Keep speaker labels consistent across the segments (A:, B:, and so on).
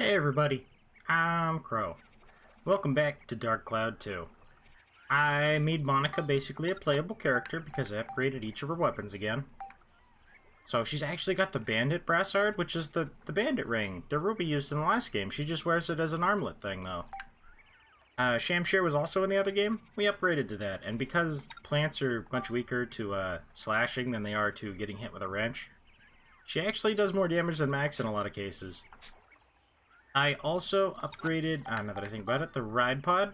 A: Hey everybody, I'm Crow. Welcome back to Dark Cloud 2. I made Monica basically a playable character because I upgraded each of her weapons again. So she's actually got the bandit brassard, which is the bandit ring that Ruby used in the last game. She just wears it as an armlet thing though. Shamshir was also in the other game. We upgraded to that, and because plants are much weaker to slashing than they are to getting hit with a wrench, she actually does more damage than Max in a lot of cases. I also upgraded, now that I think about it, the ride pod.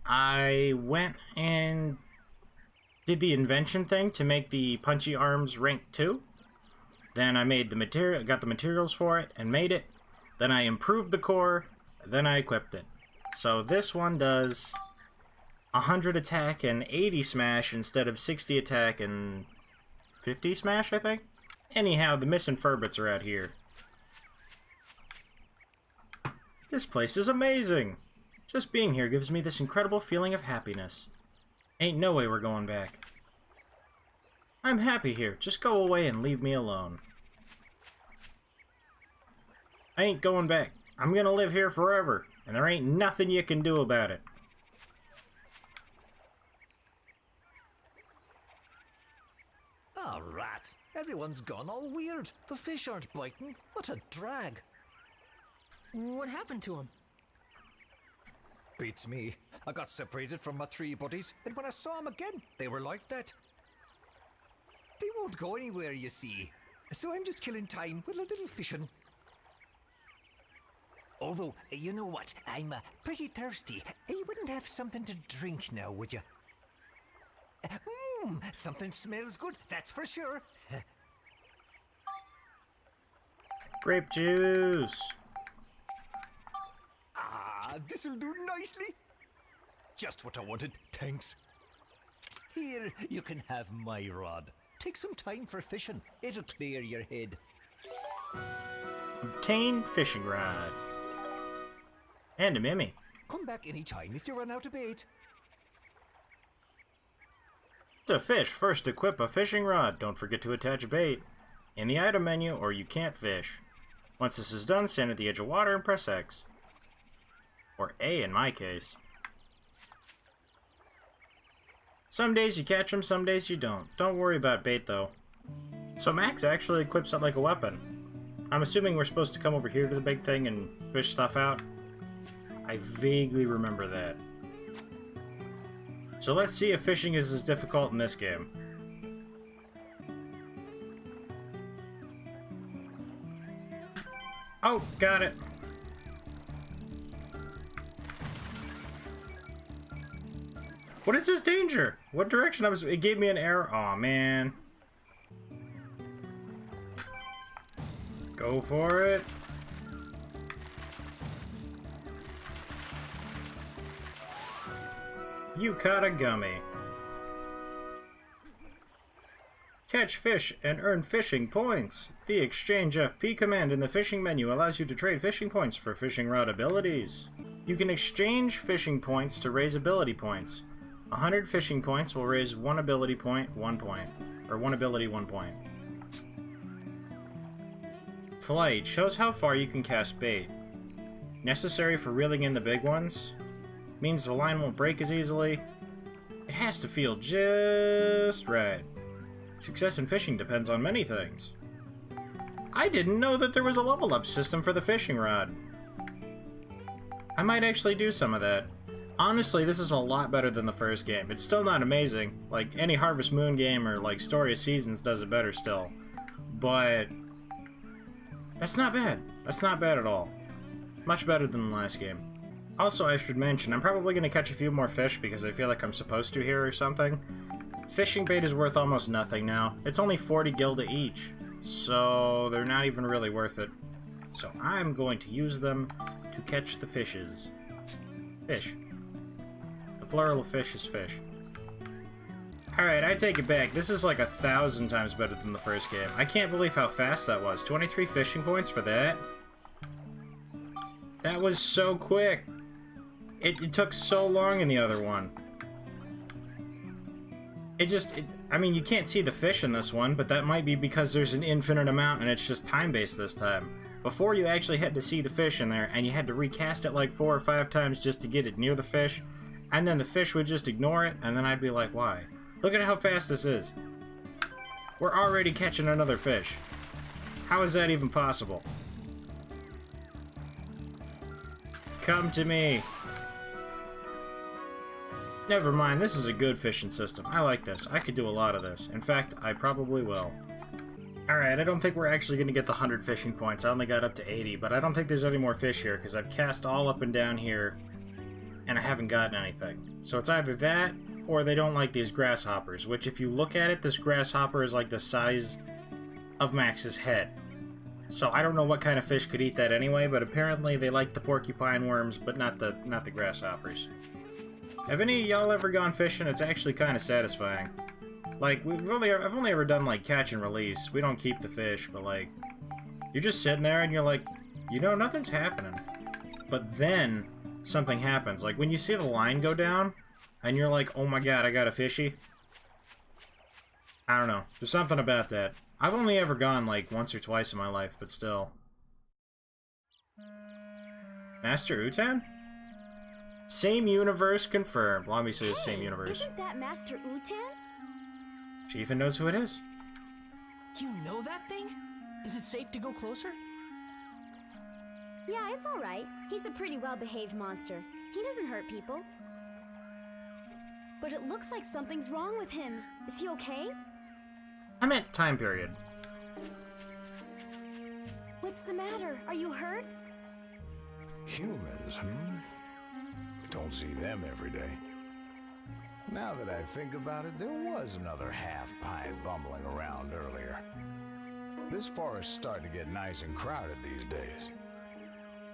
A: I went and did the invention thing to make the punchy arms rank 2. Then I made the material, got the materials for it, and made it. Then I improved the core, then I equipped it. So this one does 100 attack and 80 smash instead of 60 attack and 50 smash, I think? Anyhow, the missing furbits are out here. This place is amazing! Just being here gives me this incredible feeling of happiness. Ain't no way we're going back. I'm happy here. Just go away and leave me alone. I ain't going back. I'm gonna live here forever, and there ain't nothing you can do about it.
B: Ah, rat. Everyone's gone all weird. The fish aren't biting. What a drag.
C: What happened to him?
B: Beats me. I got separated from my 3 buddies, and when I saw them again, they were like that. They won't go anywhere, you see. So I'm just killing time with a little fishing. Although, you know what? I'm pretty thirsty. You wouldn't have something to drink now, would you? Something smells good, that's for sure.
A: Grape juice!
B: This'll do nicely. Just what I wanted, thanks. Here, you can have my rod. Take some time for fishing. It'll clear your head.
A: Obtain fishing rod. And a Mimi.
B: Come back any time if you run out of bait.
A: To fish, first equip a fishing rod. Don't forget to attach bait in the item menu or you can't fish. Once this is done, stand at the edge of water and press X. Or A in my case. Some days you catch them, some days you don't. Don't worry about bait though. So Max actually equips it like a weapon. I'm assuming we're supposed to come over here to the big thing and fish stuff out. I vaguely remember that. So let's see if fishing is as difficult in this game. Oh, got it. What is this danger? What direction it gave me an error. Aw, man. Go for it. You caught a gummy. Catch fish and earn fishing points. The Exchange FP command in the fishing menu allows you to trade fishing points for fishing rod abilities. You can exchange fishing points to raise ability points. 100 fishing points will raise 1 ability point, 1 point. Or 1 ability, 1 point. Flight shows how far you can cast bait. Necessary for reeling in the big ones. Means the line won't break as easily. It has to feel just right. Success in fishing depends on many things. I didn't know that there was a level up system for the fishing rod. I might actually do some of that. Honestly, this is a lot better than the first game. It's still not amazing. Like, any Harvest Moon game or, like, Story of Seasons does it better still. But that's not bad. That's not bad at all. Much better than the last game. Also, I should mention, I'm probably going to catch a few more fish because I feel like I'm supposed to here or something. Fishing bait is worth almost nothing now. It's only 40 gilda each, so they're not even really worth it. So I'm going to use them to catch the fishes. Fish. The plural of fish is fish. Alright, I take it back. This is like 1,000 times better than the first game. I can't believe how fast that was. 23 fishing points for that? That was so quick. It took so long in the other one. I mean, you can't see the fish in this one, but that might be because there's an infinite amount and it's just time-based this time. before you actually had to see the fish in there, and you had to recast it like 4 or 5 times just to get it near the fish, and then the fish would just ignore it, and then I'd be like, why? Look at how fast this is. We're already catching another fish. How is that even possible? Come to me. Never mind, this is a good fishing system. I like this. I could do a lot of this. In fact, I probably will. Alright, I don't think we're actually going to get the 100 fishing points. I only got up to 80, but I don't think there's any more fish here, because I've cast all up and down here, and I haven't gotten anything. So it's either that, or they don't like these grasshoppers, which if you look at it, this grasshopper is like the size of Max's head. So I don't know what kind of fish could eat that anyway, but apparently they like the porcupine worms, but not the grasshoppers. Have any of y'all ever gone fishing? It's actually kind of satisfying. Like, I've only ever done, like, catch and release. We don't keep the fish, but, like, you're just sitting there and you're like, you know, nothing's happening. But then something happens. Like, when you see the line go down, and you're like, oh my god, I got a fishy. I don't know. There's something about that. I've only ever gone, like, once or twice in my life, but still. Master Utan? Same universe confirmed. Well, obviously it's same universe.
D: Isn't that Master Utan?
A: She even knows who it is.
C: You know that thing? Is it safe to go closer?
D: Yeah, it's alright. He's a pretty well-behaved monster. He doesn't hurt people. But it looks like something's wrong with him. Is he okay?
A: I meant time period.
D: What's the matter? Are you hurt?
B: Humans, We don't see them every day. Now that I think about it, there was another half-pint bumbling around earlier. This forest's starting to get nice and crowded these days.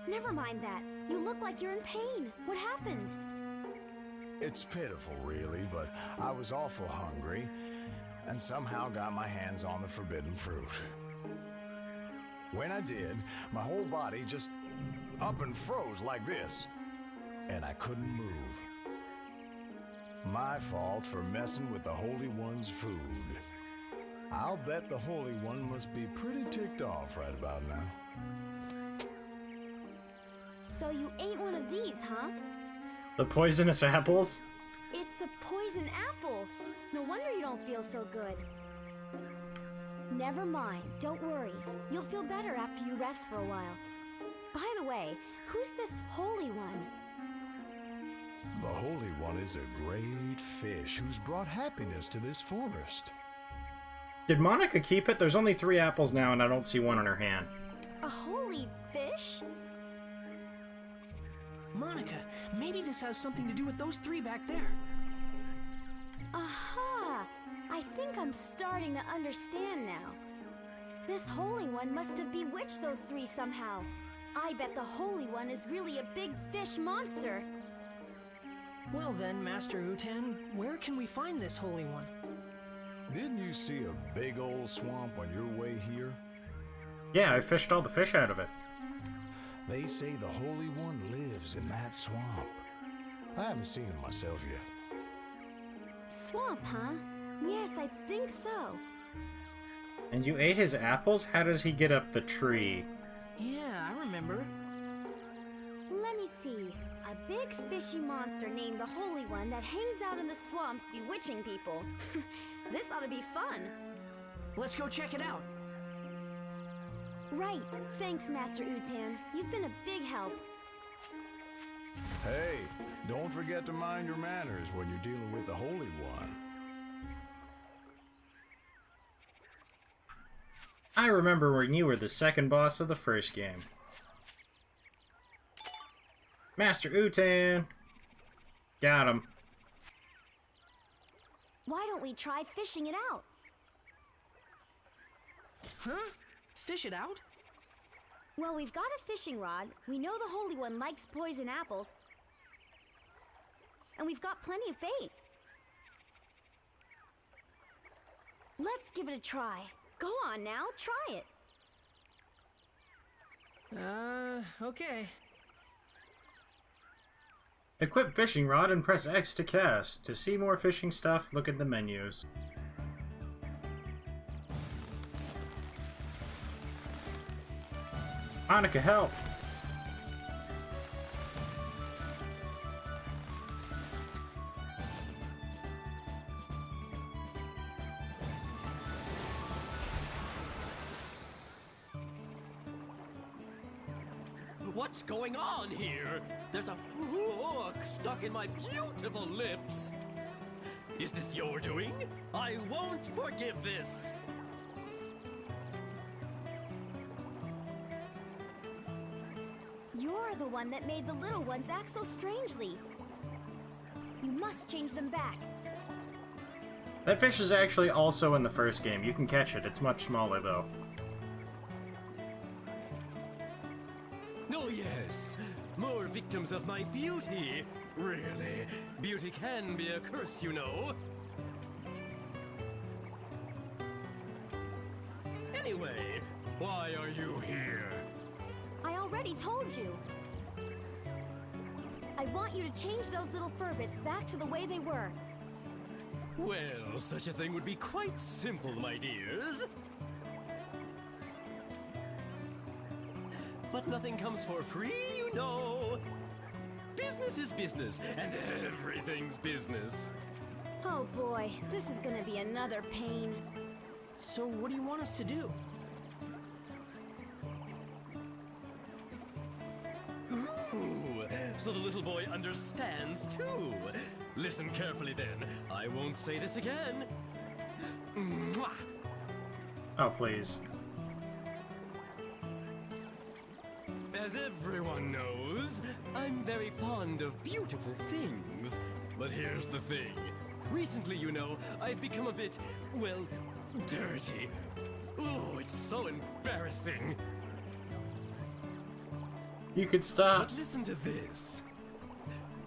D: Never mind that. You look like you're in pain. What happened?
B: It's pitiful, really, but I was awful hungry and somehow got my hands on the forbidden fruit. When I did, my whole body just up and froze like this, and I couldn't move. My fault for messing with the Holy One's food. I'll bet the Holy One must be pretty ticked off right about now.
D: So you ate one of these, huh?
A: The poisonous apples?
D: It's a poison apple. No wonder you don't feel so good. Never mind, don't worry. You'll feel better after you rest for a while. By the way, who's this Holy One?
B: The Holy One is a great fish who's brought happiness to this forest.
A: Did Monica keep it? There's only 3 apples now and I don't see one in her hand.
D: A holy fish?
C: Monica, maybe this has something to do with those 3 back there.
D: Aha! I think I'm starting to understand now. This Holy One must have bewitched those 3 somehow. I bet the Holy One is really a big fish monster.
C: Well then, Master Utan, where can we find this Holy One?
B: Didn't you see a big old swamp on your way here?
A: Yeah, I fished all the fish out of it.
B: They say the Holy One lives in that swamp. I haven't seen him myself yet.
D: Swamp, huh? Yes, I think so.
A: And you ate his apples? How does he get up the tree?
C: Yeah, I remember.
D: Let me see. A big fishy monster named the Holy One that hangs out in the swamps bewitching people. This ought to be fun.
C: Let's go check it out.
D: Right. Thanks, Master Utan. You've been a big help.
B: Hey, don't forget to mind your manners when you're dealing with the Holy One.
A: I remember when you were the second boss of the first game. Master Utan! Got him.
D: Why don't we try fishing it out?
C: Huh? Fish it out?
D: Well, we've got a fishing rod, we know the Holy One likes poison apples, and we've got plenty of bait. Let's give it a try. Go on now, try it.
C: Okay.
A: Equip fishing rod and press X to cast. To see more fishing stuff, look at the menus. Monica, help!
E: What's going on here? There's a hook stuck in my beautiful lips. Is this your doing? I won't forgive this.
D: You're the one that made the little ones act so strangely. You must change them back.
A: That fish is actually also in the first game. You can catch it. It's much smaller, though.
E: Oh yes, more victims of my beauty. Really, beauty can be a curse, you know. Anyway, why are you here?
D: I already told you. I want you to change those little furbits back to the way they were.
E: Well, such a thing would be quite simple, my dears. But nothing comes for free, you know. Business is business, and everything's business.
D: Oh boy, this is gonna be another pain.
C: So what do you want us to do?
E: Ooh, so the little boy understands too. Listen carefully then. I won't say this again. Mwah!
A: Oh, please.
E: As everyone knows, I'm very fond of beautiful things. But here's the thing. Recently, you know, I've become a bit, well, dirty. Ooh, it's so embarrassing.
A: You could stop.
E: But listen to this.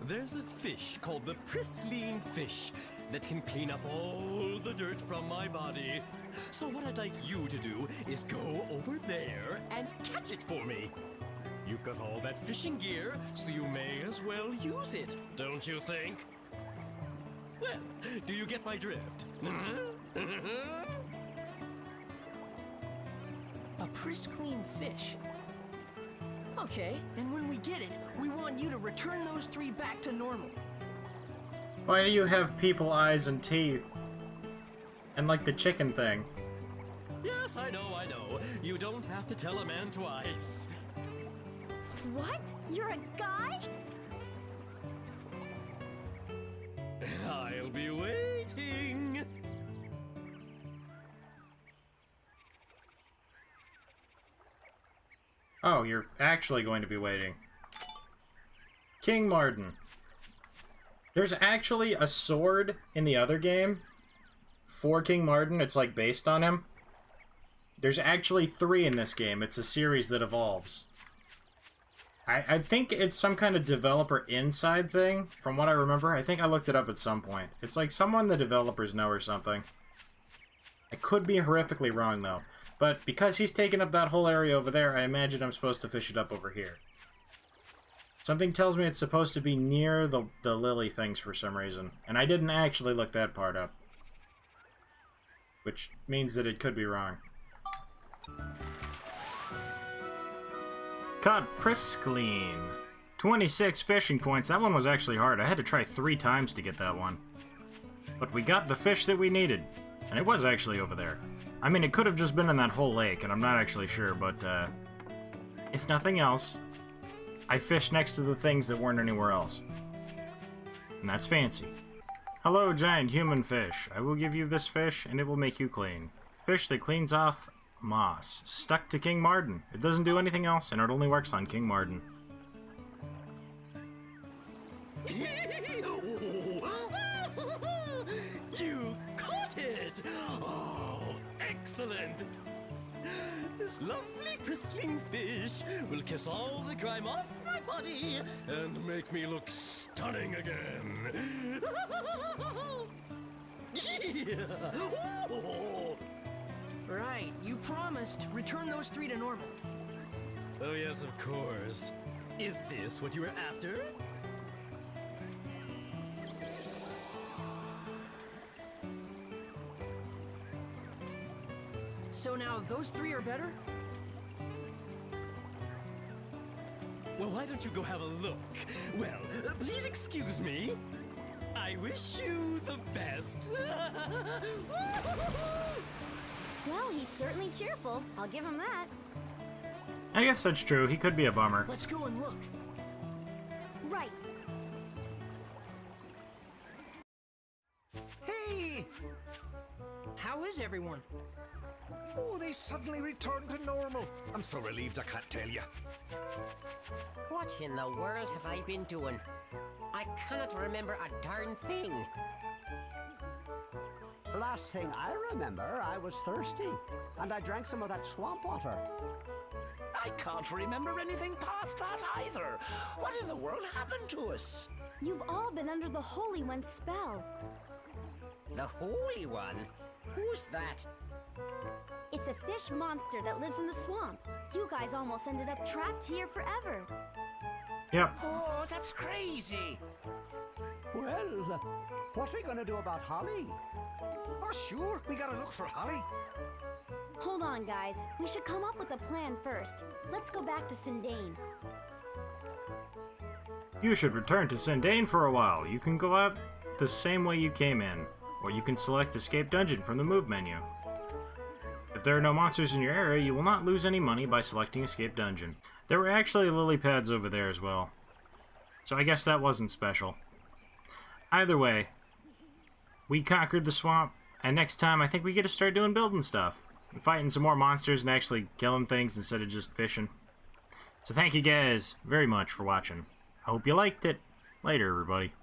E: There's a fish called the pristine fish that can clean up all the dirt from my body. So what I'd like you to do is go over there and catch it for me. You've got all that fishing gear, so you may as well use it, don't you think? Well, do you get my drift?
C: A pristine fish. Okay, and when we get it, we want you to return those 3 back to normal.
A: Why do you have people eyes and teeth? And like the chicken thing.
E: Yes, I know. You don't have to tell a man twice.
D: What? You're a guy?
E: I'll be waiting.
A: Oh, you're actually going to be waiting. King Mardon. There's actually a sword in the other game for King Mardon. It's like based on him. There's actually 3 in this game. It's a series that evolves. I think it's some kind of developer inside thing, from what I remember. I think I looked it up at some point. It's like someone the developers know or something. I could be horrifically wrong, though. But because he's taken up that whole area over there, I imagine I'm supposed to fish it up over here. Something tells me it's supposed to be near the lily things for some reason. And I didn't actually look that part up. Which means that it could be wrong. Caught pristine. 26 fishing points. That one was actually hard. I had to try 3 times to get that one. But we got the fish that we needed. And it was actually over there. I mean, it could have just been in that whole lake, and I'm not actually sure, but, if nothing else, I fished next to the things that weren't anywhere else. And that's fancy. Hello, giant human fish. I will give you this fish, and it will make you clean. Fish that cleans off moss. Stuck to King Mardon. It doesn't do anything else, and it only works on King Mardon.
E: You caught it! Oh, excellent! This lovely pristine fish will kiss all the grime off my body and make me look stunning again. Yeah. Oh.
C: Right, you promised. Return those 3 to normal.
E: Oh yes, of course. Is this what you were after?
C: So now those 3 are better?
E: Well, why don't you go have a look? Well, please excuse me. I wish you the best.
D: Well, he's certainly cheerful. I'll give him that.
A: I guess that's true. He could be a bummer.
C: Let's go and look.
D: Right.
C: Hey! How is everyone?
B: Oh, they suddenly returned to normal. I'm so relieved I can't tell you.
F: What in the world have I been doing? I cannot remember a darn thing.
G: Last thing I remember, I was thirsty, and I drank some of that swamp water.
H: I can't remember anything past that either. What in the world happened to us?
D: You've all been under the Holy One's spell.
F: The Holy One? Who's that?
D: It's a fish monster that lives in the swamp. You guys almost ended up trapped here forever.
A: Yep.
H: Oh, that's crazy.
G: Well, what are we gonna do about Holly?
B: Oh, sure. We gotta look for Holly.
D: Hold on, guys. We should come up with a plan first. Let's go back to Sindane.
A: You should return to Sindane for a while. You can go out the same way you came in, or you can select Escape Dungeon from the Move menu. If there are no monsters in your area, you will not lose any money by selecting Escape Dungeon. There were actually lily pads over there as well, so I guess that wasn't special. Either way, we conquered the swamp, and next time I think we get to start doing building stuff. And fighting some more monsters and actually killing things instead of just fishing. So thank you guys very much for watching. I hope you liked it. Later, everybody.